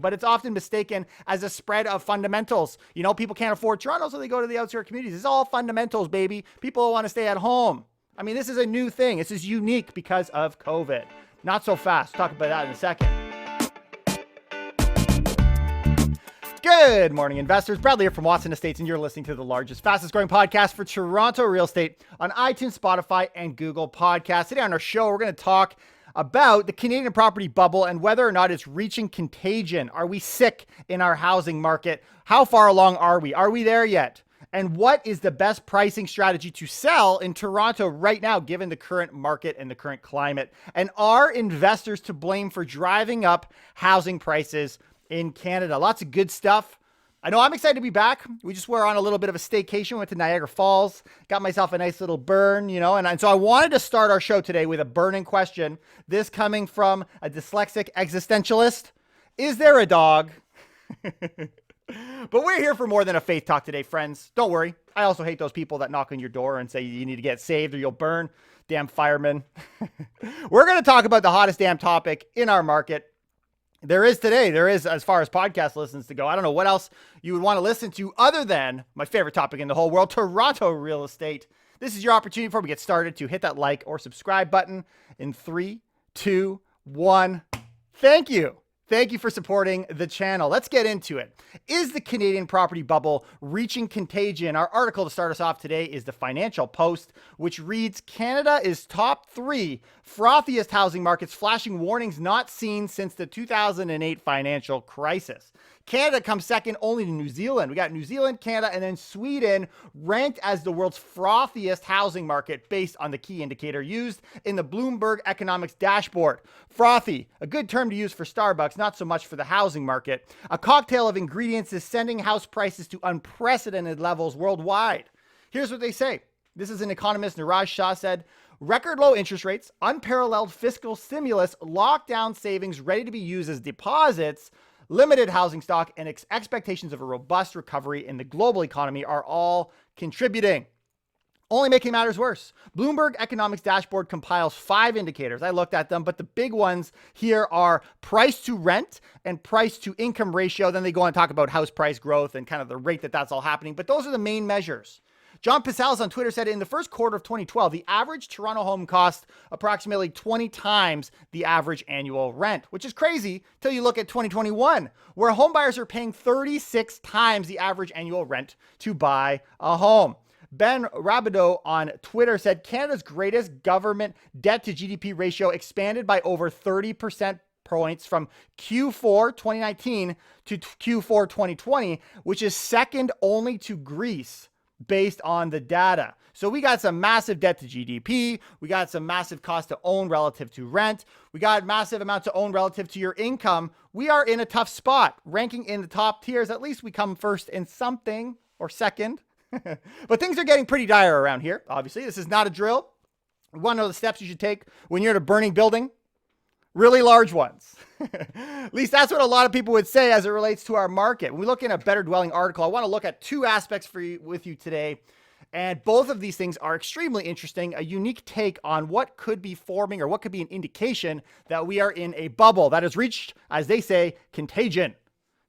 but it's often mistaken as a spread of fundamentals. People can't afford Toronto, so they go to the outskirts communities. It's all fundamentals, baby. People want to stay at home. I mean, this is a new thing. This is unique because of COVID. Not so fast. Talk about that in a second. Good morning, investors. Bradley here from Watson Estates, and you're listening to the largest, fastest growing podcast for Toronto real estate on iTunes, Spotify, and Google Podcasts. Today on our show, we're going to talk about the Canadian property bubble and whether or not it's reaching contagion. Are we sick in our housing market? How far along are we? Are we there yet? And what is the best pricing strategy to sell in Toronto right now, given the current market and the current climate? And are investors to blame for driving up housing prices in Canada? Lots of good stuff. I know I'm excited to be back. We just were on a little bit of a staycation, went to Niagara Falls, got myself a nice little burn, and so I wanted to start our show today with a burning question. This coming from a dyslexic existentialist. Is there a dog? But we're here for more than a faith talk today, friends. Don't worry. I also hate those people that knock on your door and say you need to get saved or you'll burn. Damn firemen. We're going to talk about the hottest damn topic in our market. There is, as far as podcast listens to go. I don't know what else you would want to listen to other than my favorite topic in the whole world, Toronto real estate. This is your opportunity before we get started to hit that like or subscribe button in 3, 2, 1. Thank you. Thank you for supporting the channel. Let's get into it. Is the Canadian property bubble reaching contagion? Our article to start us off today is the Financial Post, which reads, Canada is top 3 frothiest housing markets, flashing warnings not seen since the 2008 financial crisis. Canada comes second only to New Zealand. We got New Zealand, Canada, and then Sweden ranked as the world's frothiest housing market based on the key indicator used in the Bloomberg Economics dashboard. Frothy, a good term to use for Starbucks, not so much for the housing market. A cocktail of ingredients is sending house prices to unprecedented levels worldwide. Here's what they say. This is an economist, Niraj Shah, said, record low interest rates, unparalleled fiscal stimulus, lockdown savings ready to be used as deposits, limited housing stock, and expectations of a robust recovery in the global economy are all contributing. Only making matters worse. Bloomberg Economics Dashboard compiles 5 indicators. I looked at them, but the big ones here are price to rent and price to income ratio. Then they go on to talk about house price growth and kind of the rate that that's all happening. But those are the main measures. John Pisales on Twitter said in the first quarter of 2012, the average Toronto home cost approximately 20 times the average annual rent, which is crazy till you look at 2021, where home buyers are paying 36 times the average annual rent to buy a home. Ben Rabideau on Twitter said Canada's greatest government debt to GDP ratio expanded by over 30% points from Q4 2019 to Q4 2020, which is second only to Greece, based on the data. So we got some massive debt to GDP. We got some massive cost to own relative to rent. We got massive amounts to own relative to your income. We are in a tough spot. Ranking in the top tiers, at least we come first in something or second. But things are getting pretty dire around here. Obviously, this is not a drill. We want to know the steps you should take when you're in a burning building. Really large ones. At least that's what a lot of people would say as it relates to our market. When we look in a Better Dwelling article, I want to look at 2 aspects with you today. And both of these things are extremely interesting, a unique take on what could be forming or what could be an indication that we are in a bubble that has reached, as they say, contagion.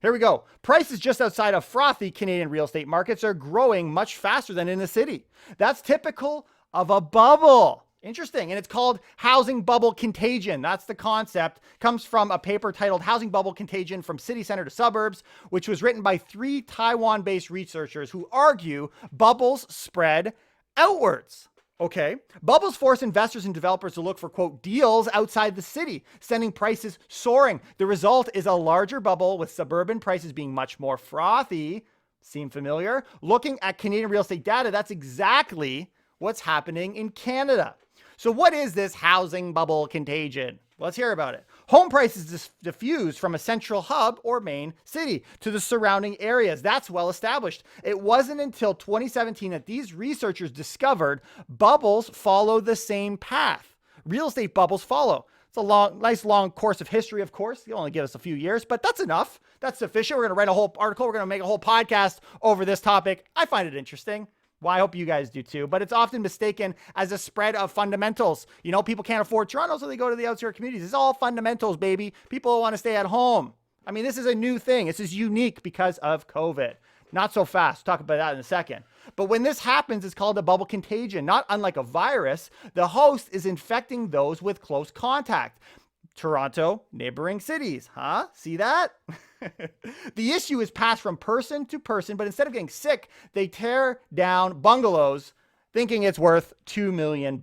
Here we go. Prices just outside of frothy Canadian real estate markets are growing much faster than in the city. That's typical of a bubble. Interesting. And it's called housing bubble contagion. That's the concept. Comes from a paper titled Housing Bubble Contagion from City Center to Suburbs, which was written by 3 Taiwan-based researchers who argue bubbles spread outwards. Okay. Bubbles force investors and developers to look for, quote, deals outside the city, sending prices soaring. The result is a larger bubble with suburban prices being much more frothy. Seem familiar? Looking at Canadian real estate data, that's exactly what's happening in Canada. So what is this housing bubble contagion? Let's hear about it. Home prices diffuse from a central hub or main city to the surrounding areas. That's well established. It wasn't until 2017 that these researchers discovered bubbles follow the same path. Real estate bubbles follow. It's a nice long course of history, of course. You'll only give us a few years, but that's enough. That's sufficient. We're going to write a whole article. We're going to make a whole podcast over this topic. I find it interesting. Well, I hope you guys do too, but it's often mistaken as a spread of fundamentals. People can't afford Toronto, so they go to the outskirts communities. It's all fundamentals, baby. People want to stay at home. I mean, this is a new thing. This is unique because of COVID. Not so fast. Talk about that in a second. But when this happens, it's called a bubble contagion. Not unlike a virus, the host is infecting those with close contact. Toronto, neighboring cities. Huh? See that? The issue is passed from person to person, but instead of getting sick, they tear down bungalows thinking it's worth $2 million.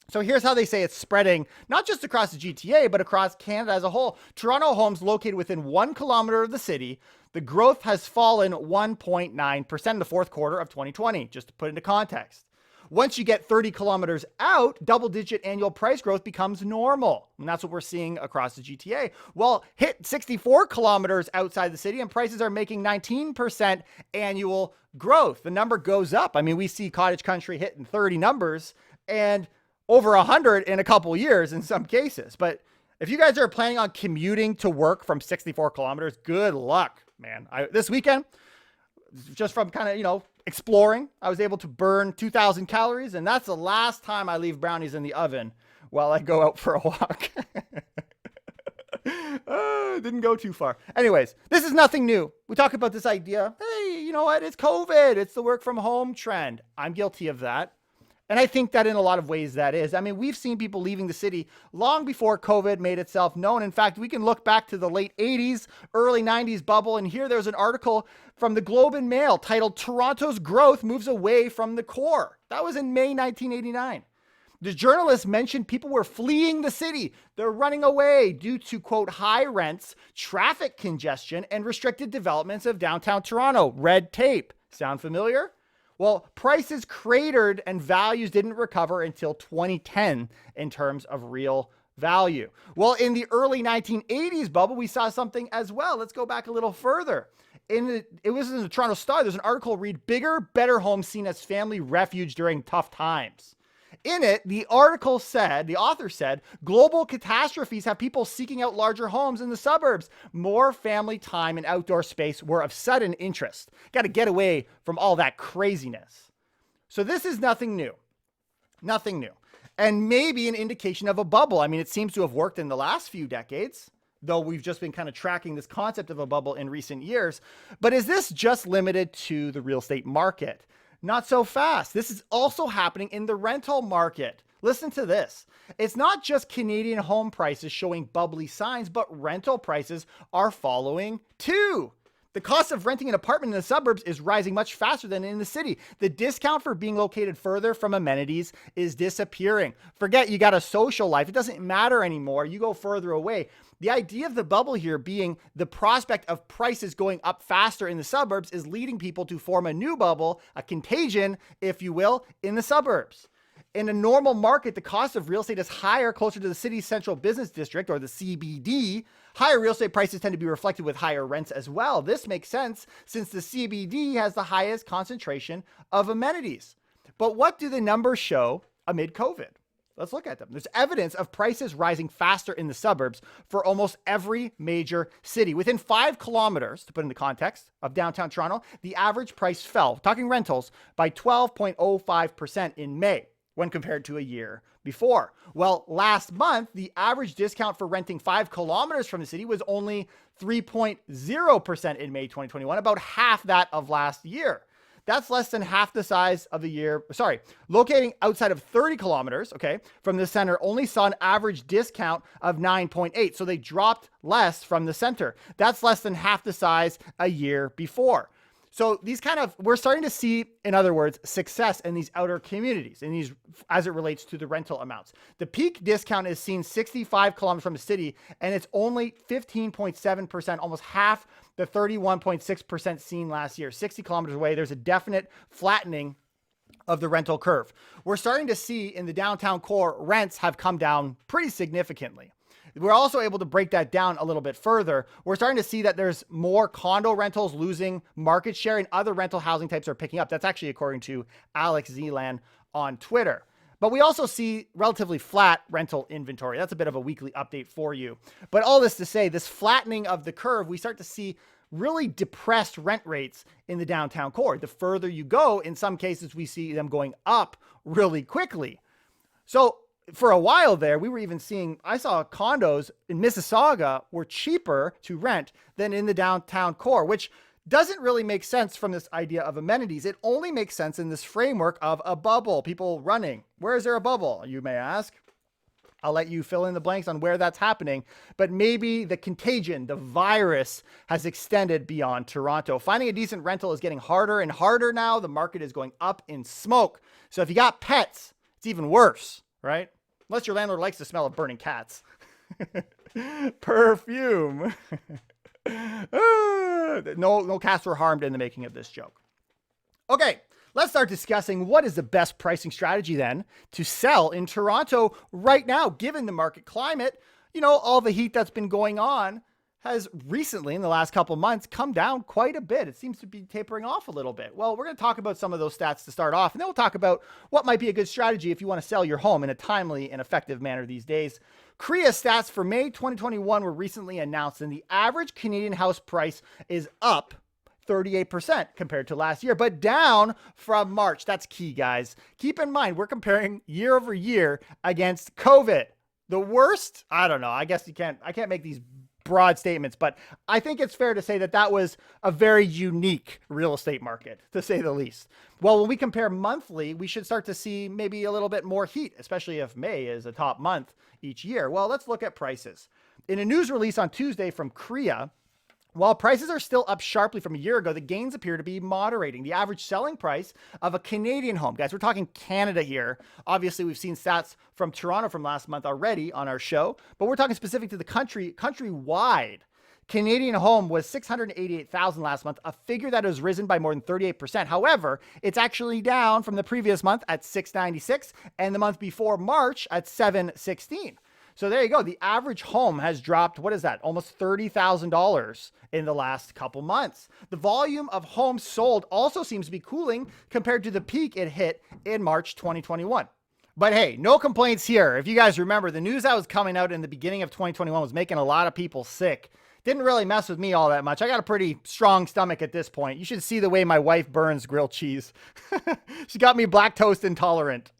So here's how they say it's spreading, not just across the GTA, but across Canada as a whole. Toronto homes located within 1 kilometer of the city, the growth has fallen 1.9% in the fourth quarter of 2020, just to put it into context. Once you get 30 kilometers out, double-digit annual price growth becomes normal. And that's what we're seeing across the GTA. Well, hit 64 kilometers outside the city, and prices are making 19% annual growth. The number goes up. I mean, we see cottage country hitting 30 numbers, and over 100 in a couple years in some cases. But if you guys are planning on commuting to work from 64 kilometers, good luck, man. This weekend, just from kind of, exploring, I was able to burn 2,000 calories, and that's the last time I leave brownies in the oven while I go out for a walk. Didn't go too far. Anyways, this is nothing new. We talk about this idea. Hey, you know what? It's COVID. It's the work from home trend. I'm guilty of that. And I think that in a lot of ways that is. I mean, we've seen people leaving the city long before COVID made itself known. In fact, we can look back to the late 80s, early 90s bubble. And here there's an article from the Globe and Mail titled "Toronto's Growth Moves Away from the Core." That was in May 1989. The journalist mentioned people were fleeing the city. They're running away due to, quote, high rents, traffic congestion, and restricted developments of downtown Toronto. Red tape. Sound familiar? Well, prices cratered and values didn't recover until 2010 in terms of real value. Well, in the early 1980s bubble, we saw something as well. Let's go back a little further. It was in the Toronto Star. There's an article read, "Bigger, Better Homes Seen as Family Refuge During Tough Times." In it, the author said, global catastrophes have people seeking out larger homes in the suburbs. More family time and outdoor space were of sudden interest. Got to get away from all that craziness. So this is nothing new. Nothing new. And maybe an indication of a bubble. I mean, it seems to have worked in the last few decades, though we've just been kind of tracking this concept of a bubble in recent years. But is this just limited to the real estate market? Not so fast. This is also happening in the rental market. Listen to this. It's not just Canadian home prices showing bubbly signs, but rental prices are following too. The cost of renting an apartment in the suburbs is rising much faster than in the city. The discount for being located further from amenities is disappearing. Forget you got a social life. It doesn't matter anymore. You go further away. The idea of the bubble here being the prospect of prices going up faster in the suburbs is leading people to form a new bubble, a contagion, if you will, in the suburbs. In a normal market, the cost of real estate is higher closer to the city's central business district, or the CBD. Higher real estate prices tend to be reflected with higher rents as well. This makes sense since the CBD has the highest concentration of amenities. But what do the numbers show amid COVID? Let's look at them. There's evidence of prices rising faster in the suburbs for almost every major city. Within 5 kilometers, to put in the context, of downtown Toronto, the average price fell, talking rentals, by 12.05% in May when compared to a year before. Well, last month, the average discount for renting 5 kilometers from the city was only 3.0% in May 2021, about half that of last year. That's less than half the size of the year. Locating outside of 30 kilometers, from the center only saw an average discount of 9.8. So they dropped less from the center. That's less than half the size a year before. So we're starting to see, in other words, success in these outer communities, as it relates to the rental amounts. The peak discount is seen 65 kilometers from the city, and it's only 15.7%, almost half the 31.6% seen last year. 60 kilometers away, there's a definite flattening of the rental curve. We're starting to see in the downtown core, rents have come down pretty significantly. We're also able to break that down a little bit further. We're starting to see that there's more condo rentals losing market share and other rental housing types are picking up. That's actually according to Alex Zeland on Twitter. But we also see relatively flat rental inventory. That's a bit of a weekly update for you. But all this to say, this flattening of the curve, we start to see really depressed rent rates in the downtown core. The further you go, in some cases, we see them going up really quickly. So for a while there, we were even seeing, I saw condos in Mississauga were cheaper to rent than in the downtown core, which doesn't really make sense from this idea of amenities. It only makes sense in this framework of a bubble, people running. Where is there a bubble, you may ask? I'll let you fill in the blanks on where that's happening, but maybe the contagion, the virus, has extended beyond Toronto. Finding a decent rental is getting harder and harder now. The market is going up in smoke. So if you got pets, it's even worse, right? Unless your landlord likes the smell of burning cats. Perfume. No cats were harmed in the making of this joke. Okay. Let's start discussing what is the best pricing strategy then to sell in Toronto right now, given the market climate. You know, all the heat that's been going on has recently, in the last couple of months, come down quite a bit. It seems to be tapering off a little bit. Well, we're going to talk about some of those stats to start off, and then we'll talk about what might be a good strategy if you want to sell your home in a timely and effective manner these days. CREA stats for May 2021 were recently announced, and the average Canadian house price is up 38% compared to last year, but down from March. That's key, guys. Keep in mind, we're comparing year over year against COVID. The worst? I don't know. I guess I can't make these broad statements, but I think it's fair to say that that was a very unique real estate market, to say the least. Well, when we compare monthly, we should start to see maybe a little bit more heat, especially if May is a top month each year. Well, let's look at prices. In a news release on Tuesday from CREA, while prices are still up sharply from a year ago, the gains appear to be moderating. The average selling price of a Canadian home, guys, we're talking Canada here. Obviously, we've seen stats from Toronto from last month already on our show, but we're talking specific to the countrywide. Canadian home was $688,000 last month, a figure that has risen by more than 38%. However, it's actually down from the previous month at $696 and the month before March at $716. So there you go. The average home has dropped, what is that? Almost $30,000 in the last couple months. The volume of homes sold also seems to be cooling compared to the peak it hit in March 2021. But hey, no complaints here. If you guys remember, the news that was coming out in the beginning of 2021 was making a lot of people sick. Didn't really mess with me all that much. I got a pretty strong stomach at this point. You should see the way my wife burns grilled cheese. She got me lactose intolerant.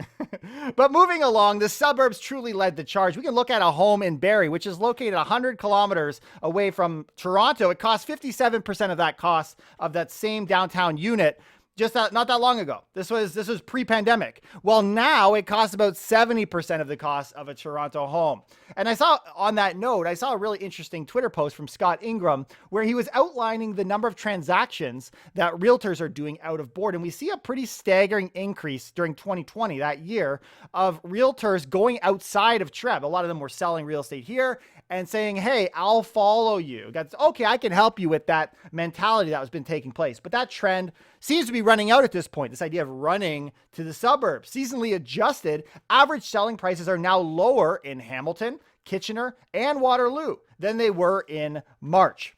But moving along, the suburbs truly led the charge. We can look at a home in Barrie, which is located 100 kilometers away from Toronto. It costs 57% of that cost of that same downtown unit. Just not that long ago. This was pre-pandemic. Well, now it costs about 70% of the cost of a Toronto home. And I saw on that note, I saw a really interesting Twitter post from Scott Ingram where he was outlining the number of transactions that realtors are doing out of board. And we see a pretty staggering increase during 2020, that year, of realtors going outside of TREB. A lot of them were selling real estate here and saying, hey, I'll follow you. That's okay, I can help you with that mentality that has been taking place. But that trend seems to be running out at this point, this idea of running to the suburbs. Seasonally adjusted, average selling prices are now lower in Hamilton, Kitchener, and Waterloo than they were in March.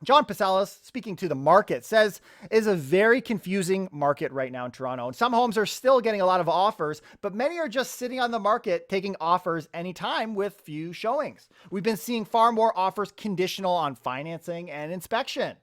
John Pasalis, speaking to the market, says it's a very confusing market right now in Toronto. And some homes are still getting a lot of offers, but many are just sitting on the market taking offers anytime with few showings. We've been seeing far more offers conditional on financing and inspection.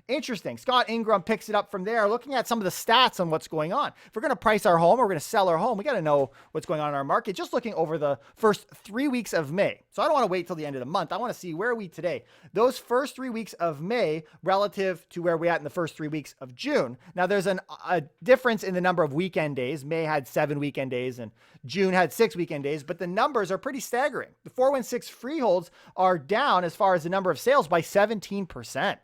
Interesting. Scott Ingram picks it up from there, looking at some of the stats on what's going on. If we're going to price our home, or we're going to sell our home, we got to know what's going on in our market. Just looking over the first 3 weeks of May. So I don't want to wait till the end of the month. I want to see where are we today. Those first 3 weeks of May relative to where we're at in the first 3 weeks of June. Now there's a difference in the number of weekend days. May had 7 weekend days and June had 6 weekend days, but the numbers are pretty staggering. The 416 freeholds are down as far as the number of sales by 17%.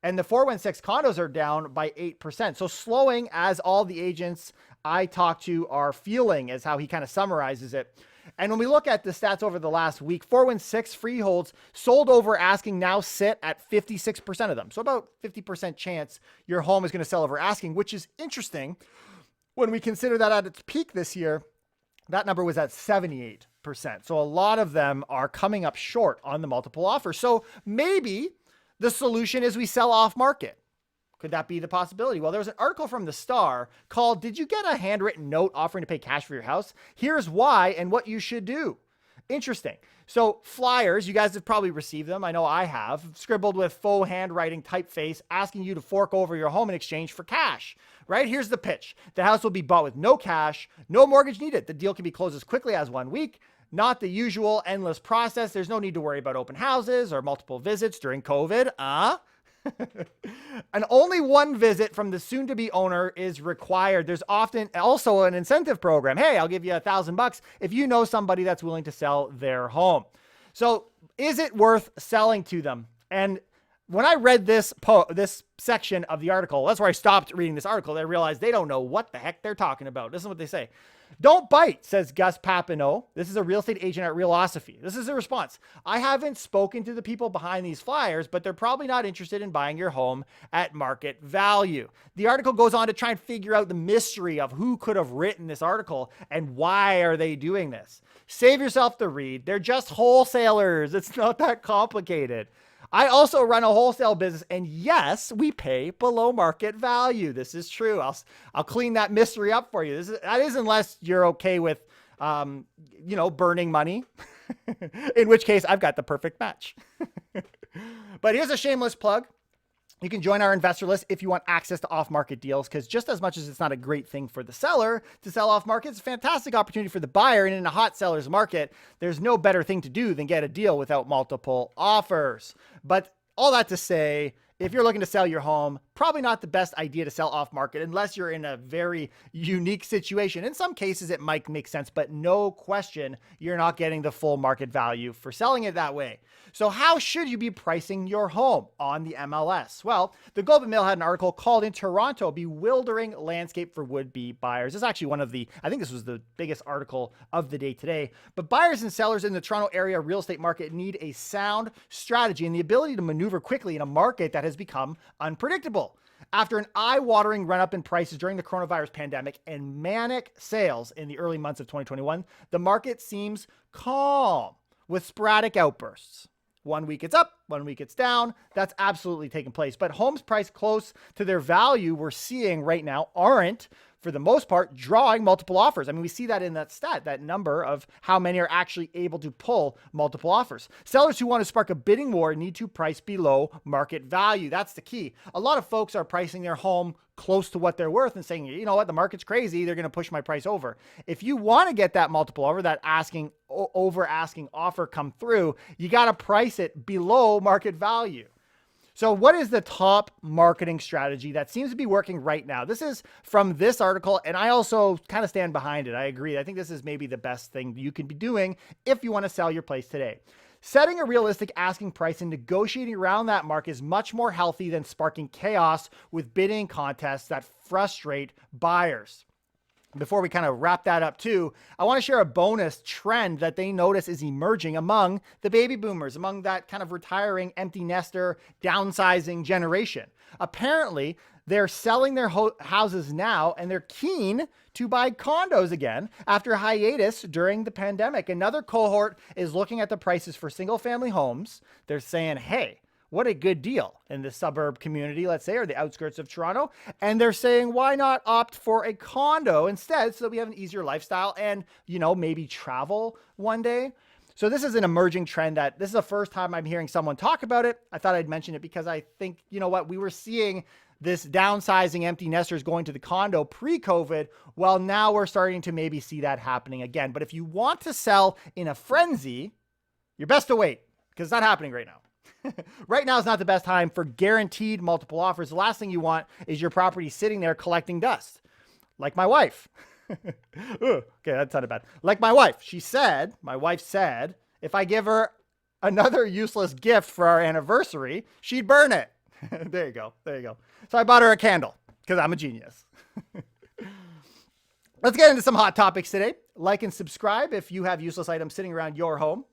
And the 416 condos are down by 8%. So slowing as all the agents I talk to are feeling is how he kind of summarizes it. And when we look at the stats over the last week, 416 freeholds sold over asking now sit at 56% of them. So about 50% chance your home is going to sell over asking, which is interesting when we consider that at its peak this year, that number was at 78%. So a lot of them are coming up short on the multiple offers. So maybe the solution is we sell off market. Could that be the possibility? Well, there was an article from the Star called, "Did you get a handwritten note offering to pay cash for your house? Here's why and what you should do." Interesting. So flyers, you guys have probably received them. I know I have, scribbled with faux handwriting typeface asking you to fork over your home in exchange for cash, right? Here's the pitch. The house will be bought with no cash, no mortgage needed. The deal can be closed as quickly as 1 week. Not the usual endless process. There's no need to worry about open houses or multiple visits during COVID. And only one visit from the soon-to-be owner is required. There's often also an incentive program. Hey, I'll give you $1,000 if you know somebody that's willing to sell their home. So is it worth selling to them? And when I read this section of the article, that's where I stopped reading this article. I realized they don't know what the heck they're talking about. This is what they say. Don't bite, says Gus Papineau. This is a real estate agent at Realosophy. This is the response. I haven't spoken to the people behind these flyers, but they're probably not interested in buying your home at market value. The article goes on to try and figure out the mystery of who could have written this article and why are they doing this. Save yourself the read. They're just wholesalers. It's not that complicated. I also run a wholesale business, and yes, we pay below market value. This is true. I'll clean that mystery up for you. That is unless you're okay with, burning money, in which case I've got the perfect match. But here's a shameless plug. You can join our investor list if you want access to off-market deals, because just as much as it's not a great thing for the seller to sell off-market, it's a fantastic opportunity for the buyer. And in a hot seller's market, there's no better thing to do than get a deal without multiple offers. But all that to say, if you're looking to sell your home, probably not the best idea to sell off market unless you're in a very unique situation. In some cases, it might make sense, but no question, you're not getting the full market value for selling it that way. So how should you be pricing your home on the MLS? Well, the Globe and Mail had an article called In Toronto, Bewildering Landscape for Would-Be Buyers. This is actually I think this was the biggest article of the day today. But buyers and sellers in the Toronto area real estate market need a sound strategy and the ability to maneuver quickly in a market that has become unpredictable. After an eye-watering run-up in prices during the coronavirus pandemic and manic sales in the early months of 2021, the market seems calm with sporadic outbursts. 1 week it's up, 1 week it's down. That's absolutely taking place. But homes priced close to their value we're seeing right now aren't, for the most part, drawing multiple offers. I mean, we see that in that stat, that number of how many are actually able to pull multiple offers. Sellers who want to spark a bidding war need to price below market value. That's the key. A lot of folks are pricing their home close to what they're worth and saying, you know what, the market's crazy. They're going to push my price over. If you want to get that multiple over, that over asking offer come through, you got to price it below market value. So what is the top marketing strategy that seems to be working right now? This is from this article, and I also kind of stand behind it. I agree. I think this is maybe the best thing you can be doing if you want to sell your place today. Setting a realistic asking price and negotiating around that mark is much more healthy than sparking chaos with bidding contests that frustrate buyers. Before we kind of wrap that up too, I want to share a bonus trend that they notice is emerging among the baby boomers, among that kind of retiring empty nester downsizing generation. Apparently, they're selling their houses now and they're keen to buy condos again after a hiatus during the pandemic. Another cohort is looking at the prices for single family homes. They're saying, hey, what a good deal in the suburb community, let's say, or the outskirts of Toronto. And they're saying, why not opt for a condo instead so that we have an easier lifestyle and, maybe travel one day. So this is an emerging trend that this is the first time I'm hearing someone talk about it. I thought I'd mention it because I think, we were seeing this downsizing empty nesters going to the condo pre-COVID. Well, now we're starting to maybe see that happening again. But if you want to sell in a frenzy, you're best to wait because it's not happening right now. Right now is not the best time for guaranteed multiple offers. The last thing you want is your property sitting there collecting dust. Like my wife. Okay, that sounded bad. Like my wife. My wife said, if I give her another useless gift for our anniversary, she'd burn it. There you go. So I bought her a candle because I'm a genius. Let's get into some hot topics today. Like and subscribe if you have useless items sitting around your home.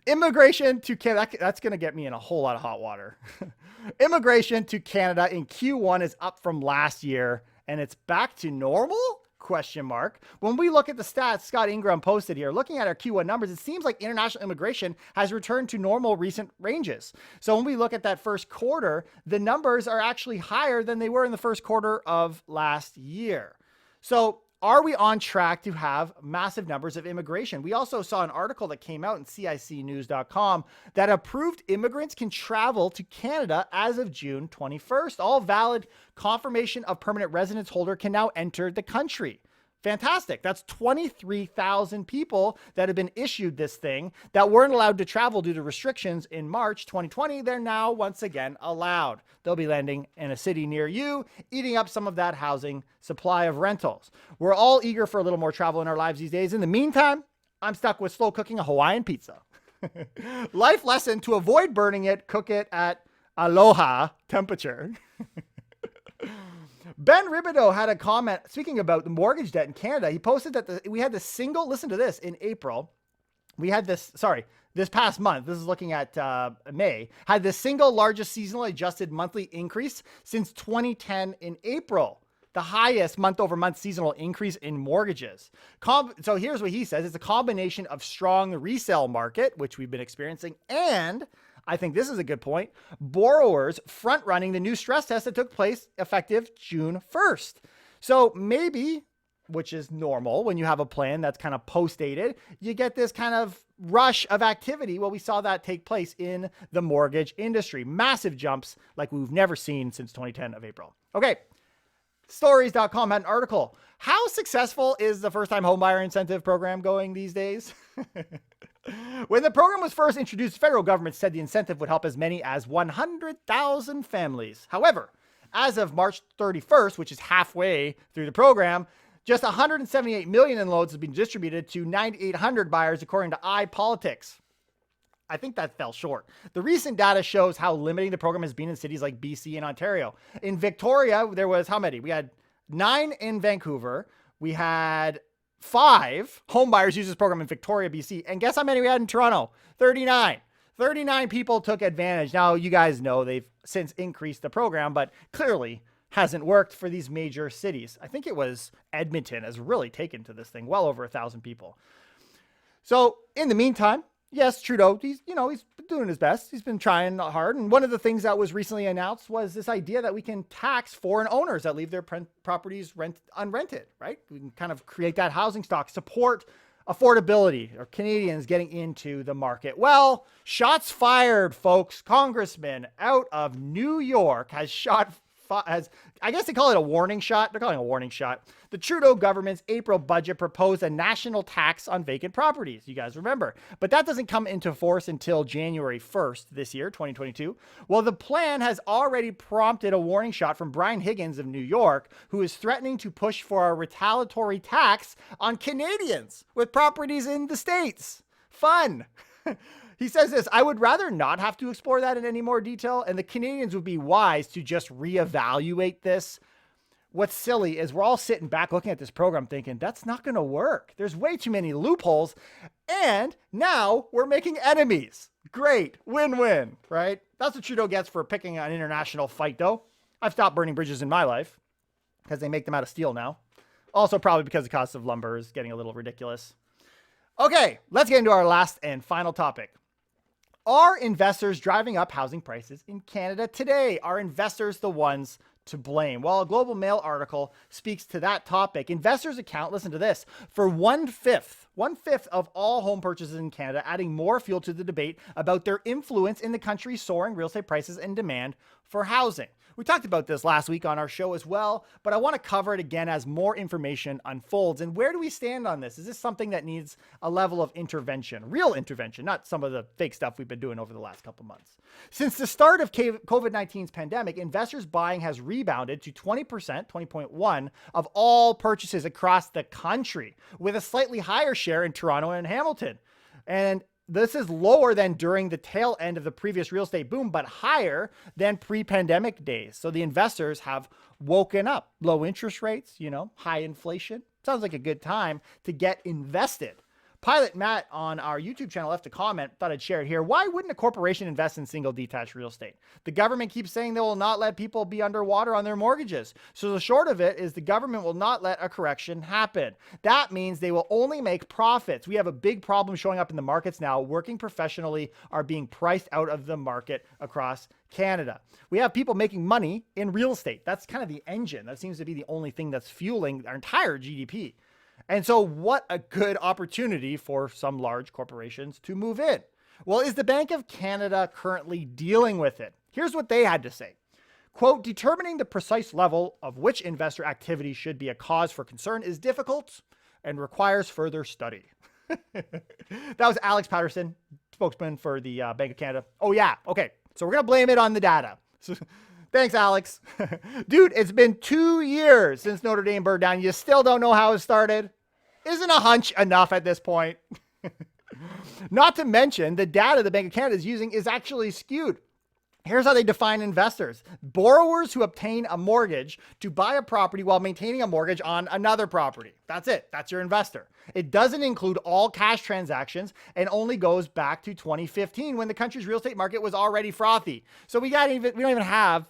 Immigration to Canada. That's going to get me in a whole lot of hot water. Immigration to Canada in Q1 is up from last year, and it's back to normal? ? When we look at the stats Scott Ingram posted here, looking at our Q1 numbers, it seems like international immigration has returned to normal recent ranges. So when we look at that first quarter, the numbers are actually higher than they were in the first quarter of last year. So are we on track to have massive numbers of immigration? We also saw an article that came out in CICnews.com that approved immigrants can travel to Canada as of June 21st. All valid confirmation of permanent residence holder can now enter the country. Fantastic. That's 23,000 people that have been issued this thing that weren't allowed to travel due to restrictions in March 2020. They're now once again allowed. They'll be landing in a city near you, eating up some of that housing supply of rentals. We're all eager for a little more travel in our lives these days. In the meantime, I'm stuck with slow cooking a Hawaiian pizza. Life lesson: to avoid burning it, cook it at aloha temperature. Ben Ribideau had a comment speaking about the mortgage debt in Canada. He posted that we had the single, listen to this, in April. We had this past month, this is looking at May, had the single largest seasonally adjusted monthly increase since 2010 in April. The highest month-over-month seasonal increase in mortgages. So here's what he says. It's a combination of strong resale market, which we've been experiencing, and I think this is a good point, borrowers front-running the new stress test that took place effective June 1st. So maybe, which is normal when you have a plan that's kind of post-dated, you get this kind of rush of activity. Well, we saw that take place in the mortgage industry. Massive jumps like we've never seen since 2010 of April. Okay, stories.com had an article. How successful is the first-time homebuyer incentive program going these days? When the program was first introduced, the federal government said the incentive would help as many as 100,000 families. However, as of March 31st, which is halfway through the program, just 178 million in loans have been distributed to 9,800 buyers, according to iPolitics. I think that fell short. The recent data shows how limiting the program has been in cities like BC and Ontario. In Victoria, there was how many? We had 9 in Vancouver. We had 5 home buyers use this program in Victoria, BC. And guess how many we had in Toronto? 39. 39 people took advantage. Now, you guys know they've since increased the program, but clearly hasn't worked for these major cities. I think it was Edmonton has really taken to this thing, well over 1,000 people. So in the meantime, yes, Trudeau, he's been doing his best. He's been trying hard. And one of the things that was recently announced was this idea that we can tax foreign owners that leave their properties unrented, right? We can kind of create that housing stock, support affordability or Canadians getting into the market. Well, shots fired, folks. Congressman out of New York has I guess they call it a warning shot. They're calling it a warning shot. The Trudeau government's April budget proposed a national tax on vacant properties. You guys remember, but that doesn't come into force until January 1st this year, 2022. Well, the plan has already prompted a warning shot from Brian Higgins of New York, who is threatening to push for a retaliatory tax on Canadians with properties in the States. Fun. He says this: I would rather not have to explore that in any more detail, and the Canadians would be wise to just reevaluate this. What's silly is we're all sitting back looking at this program thinking, that's not going to work. There's way too many loopholes, and now we're making enemies. Great. Win-win, right? That's what Trudeau gets for picking an international fight, though. I've stopped burning bridges in my life because they make them out of steel now. Also probably because the cost of lumber is getting a little ridiculous. Okay, let's get into our last and final topic. Are investors driving up housing prices in Canada today? Are investors the ones to blame? Well, a Global Mail article speaks to that topic. Investors account, listen to this, for one-fifth of all home purchases in Canada, adding more fuel to the debate about their influence in the country's soaring real estate prices and demand for housing. We talked about this last week on our show as well, but I want to cover it again as more information unfolds. And where do we stand on this? Is this something that needs a level of intervention, real intervention, not some of the fake stuff we've been doing over the last couple months? Since the start of COVID-19's pandemic, investors buying has rebounded to 20.1% of all purchases across the country, with a slightly higher share in Toronto and Hamilton. And this is lower than during the tail end of the previous real estate boom, but higher than pre-pandemic days. So the investors have woken up. Low interest rates, high inflation. Sounds like a good time to get invested. Pilot Matt on our YouTube channel left a comment, thought I'd share it here. Why wouldn't a corporation invest in single detached real estate? The government keeps saying they will not let people be underwater on their mortgages. So the short of it is the government will not let a correction happen. That means they will only make profits. We have a big problem showing up in the markets now. Working professionally are being priced out of the market across Canada. We have people making money in real estate. That's kind of the engine. That seems to be the only thing that's fueling our entire GDP. And so what a good opportunity for some large corporations to move in. Well, is the Bank of Canada currently dealing with it? Here's what they had to say. Quote, determining the precise level of which investor activity should be a cause for concern is difficult and requires further study. That was Alex Patterson, spokesman for the Bank of Canada. Oh yeah, okay. So we're going to blame it on the data. Thanks, Alex. Dude, it's been 2 years since Notre Dame burned down. You still don't know how it started? Isn't a hunch enough at this point? Not to mention the data the Bank of Canada is using is actually skewed. Here's how they define investors. Borrowers who obtain a mortgage to buy a property while maintaining a mortgage on another property. That's it. That's your investor. It doesn't include all cash transactions and only goes back to 2015 when the country's real estate market was already frothy. So we don't even have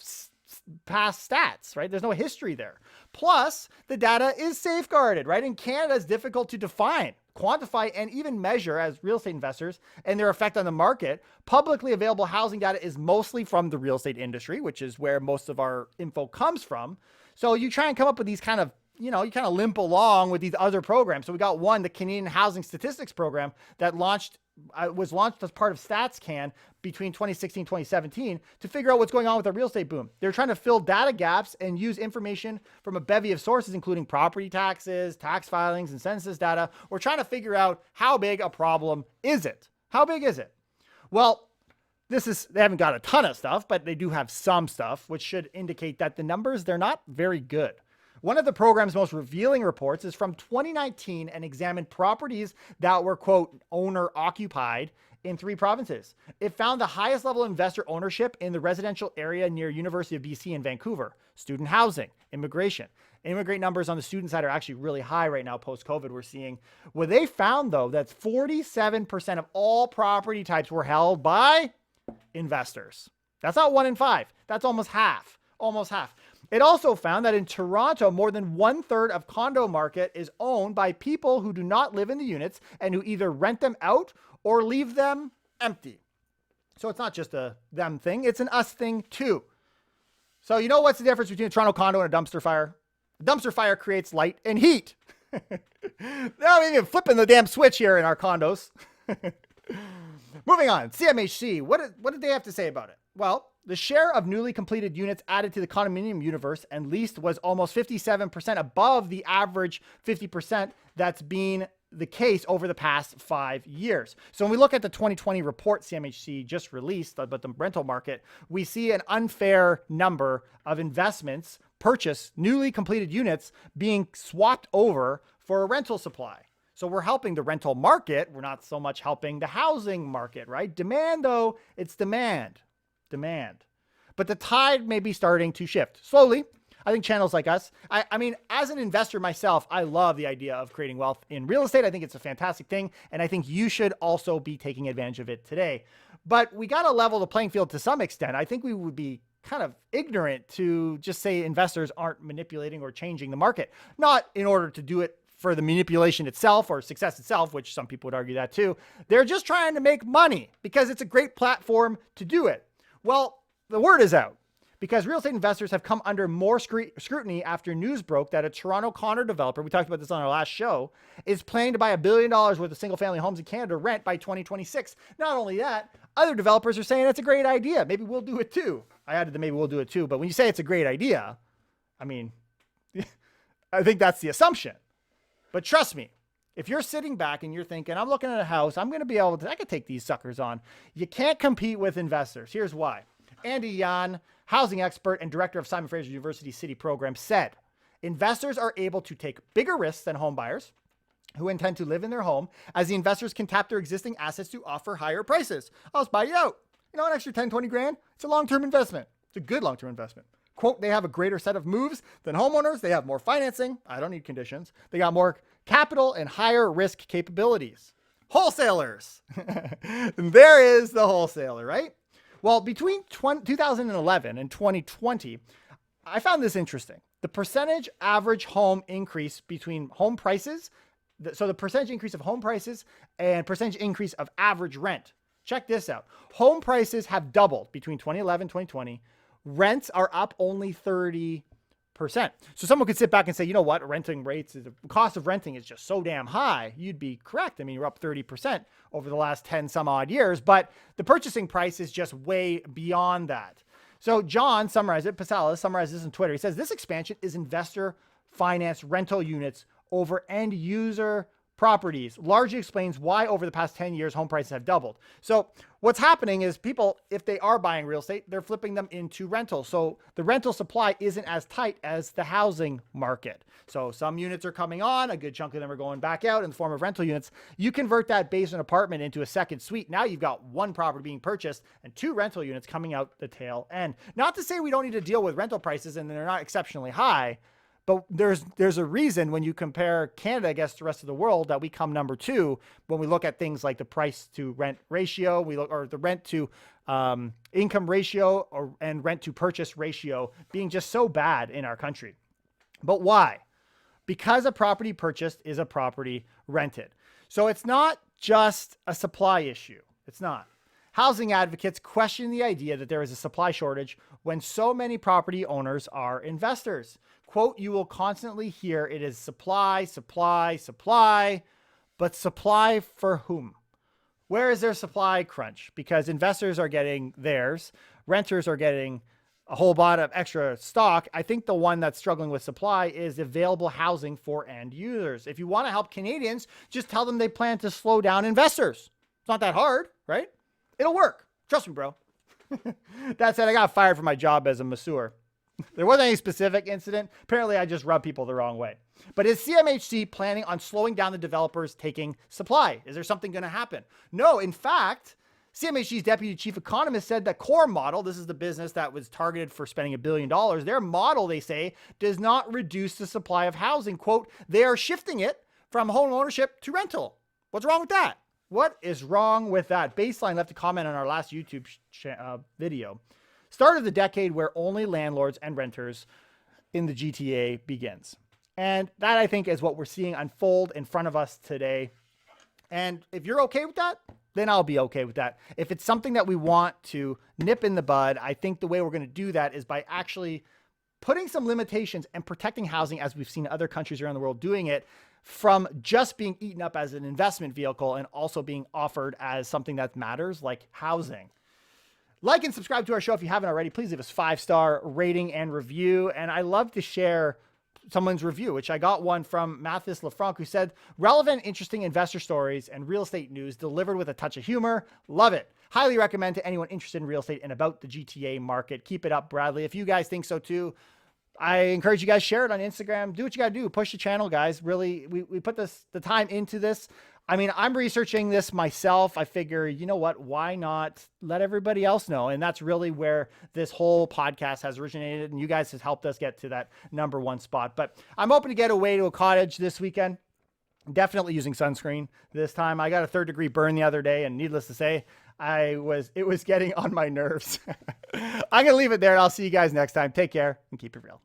past stats, right? There's no history there. Plus, the data is safeguarded, right? In Canada, it's difficult to define, quantify, and even measure as real estate investors and their effect on the market. Publicly available housing data is mostly from the real estate industry, which is where most of our info comes from. So you try and come up with these kind of, you kind of limp along with these other programs. So we got one, the Canadian Housing Statistics Program that was launched as part of StatsCan between 2016 and 2017 to figure out what's going on with the real estate boom. They're trying to fill data gaps and use information from a bevy of sources, including property taxes, tax filings, and census data. We're trying to figure out how big a problem is it? How big is it? Well, they haven't got a ton of stuff, but they do have some stuff, which should indicate that the numbers, they're not very good. One of the program's most revealing reports is from 2019 and examined properties that were, quote, owner occupied in 3 provinces. It found the highest level of investor ownership in the residential area near University of BC in Vancouver, student housing, immigration. Immigrant numbers on the student side are actually really high right now post-COVID. We're seeing what they found, though, that 47% of all property types were held by investors. That's not 1 in 5. That's almost half. Almost half. It also found that in Toronto, more than 1/3 of condo market is owned by people who do not live in the units and who either rent them out or leave them empty. So it's not just a them thing, it's an us thing too. So you know what's the difference between a Toronto condo and a dumpster fire? A dumpster fire creates light and heat. Now we're even flipping the damn switch here in our condos. Moving on, CMHC, what did they have to say about it? Well, the share of newly completed units added to the condominium universe and leased was almost 57% above the average 50% that's been the case over the past 5 years. So when we look at the 2020 report CMHC just released about the rental market, we see an unfair number of investments, newly completed units being swapped over for a rental supply. So we're helping the rental market. We're not so much helping the housing market, right? Demand, though, it's demand. But the tide may be starting to shift slowly. I think channels like us, I mean, as an investor myself, I love the idea of creating wealth in real estate. I think it's a fantastic thing. And I think you should also be taking advantage of it today. But we got to level the playing field to some extent. I think we would be kind of ignorant to just say investors aren't manipulating or changing the market, not in order to do it for the manipulation itself or success itself, which some people would argue that too. They're just trying to make money because it's a great platform to do it. Well, the word is out because real estate investors have come under more scrutiny after news broke that a Toronto condo developer, we talked about this on our last show, is planning to buy $1 billion worth of single-family homes in Canada rent by 2026. Not only that, other developers are saying it's a great idea. Maybe we'll do it too. I added the maybe we'll do it too. But when you say it's a great idea, I mean, I think that's the assumption. But trust me, if you're sitting back and you're thinking, I'm looking at a house, I could take these suckers on. You can't compete with investors. Here's why. Andy Yan, housing expert and director of Simon Fraser University City Program, said, investors are able to take bigger risks than home buyers who intend to live in their home, as the investors can tap their existing assets to offer higher prices. I'll just buy you out. You know, an extra 10, 20 grand, it's a long-term investment. It's a good long-term investment. Quote, they have a greater set of moves than homeowners. They have more financing. I don't need conditions. They got more capital and higher risk capabilities. Wholesalers. There is the wholesaler, right? Well, between 2011 and 2020, I found this interesting. The percentage average home increase between home prices, so the percentage increase of home prices and percentage increase of average rent. Check this out. Home prices have doubled between 2011 and 2020. Rents are up only 30%. So someone could sit back and say, you know what, renting rates, the cost of renting is just so damn high. You'd be correct. I mean, you're up 30% over the last 10 some odd years, but the purchasing price is just way beyond that. So John summarized it, Pasala summarized this on Twitter. He says, this expansion is investor finance rental units over end user properties, largely explains why over the past 10 years, home prices have doubled. So what's happening is people, if they are buying real estate, they're flipping them into rentals. So the rental supply isn't as tight as the housing market. So some units are coming on, a good chunk of them are going back out in the form of rental units. You convert that basement apartment into a second suite. Now you've got one property being purchased and two rental units coming out the tail end. Not to say we don't need to deal with rental prices and they're not exceptionally high, but there's a reason when you compare Canada against the rest of the world that we come number two when we look at things like the price to rent ratio, or the rent to income ratio, and rent to purchase ratio being just so bad in our country. But why? Because a property purchased is a property rented. So it's not just a supply issue. It's not. Housing advocates question the idea that there is a supply shortage when so many property owners are investors. Quote, you will constantly hear it is supply, supply, supply, but supply for whom? Where is their supply crunch? Because investors are getting theirs, renters are getting a whole lot of extra stock. I think the one that's struggling with supply is available housing for end users. If you want to help Canadians, just tell them they plan to slow down investors. It's not that hard, right? It'll work. Trust me, bro. That said, I got fired from my job as a masseur. There wasn't any specific incident. Apparently, I just rubbed people the wrong way. But is CMHC planning on slowing down the developers taking supply? Is there something going to happen? No. In fact, CMHC's deputy chief economist said that Core Model, this is the business that was targeted for spending $1 billion, their model, they say, does not reduce the supply of housing. Quote, they are shifting it from home ownership to rental. What's wrong with that? What is wrong with that? Baseline left a comment on our last YouTube video. Start of the decade where only landlords and renters in the GTA begins. And that, I think, is what we're seeing unfold in front of us today. And if you're okay with that, then I'll be okay with that. If it's something that we want to nip in the bud, I think the way we're going to do that is by actually putting some limitations and protecting housing, as we've seen other countries around the world doing it, from just being eaten up as an investment vehicle and also being offered as something that matters, like housing. Like and subscribe to our show if you haven't already. Please leave us 5-star rating and review. And I love to share someone's review, which I got one from Mathis Lefranc, who said, relevant, interesting investor stories and real estate news delivered with a touch of humor. Love it. Highly recommend to anyone interested in real estate and about the GTA market. Keep it up, Bradley. If you guys think so too, I encourage you guys, share it on Instagram. Do what you got to do. Push the channel, guys. Really, we put the time into this. I mean, I'm researching this myself. I figure, you know what? Why not let everybody else know? And that's really where this whole podcast has originated. And you guys have helped us get to that number one spot. But I'm hoping to get away to a cottage this weekend. Definitely using sunscreen this time. I got a 3rd-degree burn the other day, and needless to say, it was getting on my nerves. I'm going to leave it there. I'll see you guys next time. Take care and keep it real.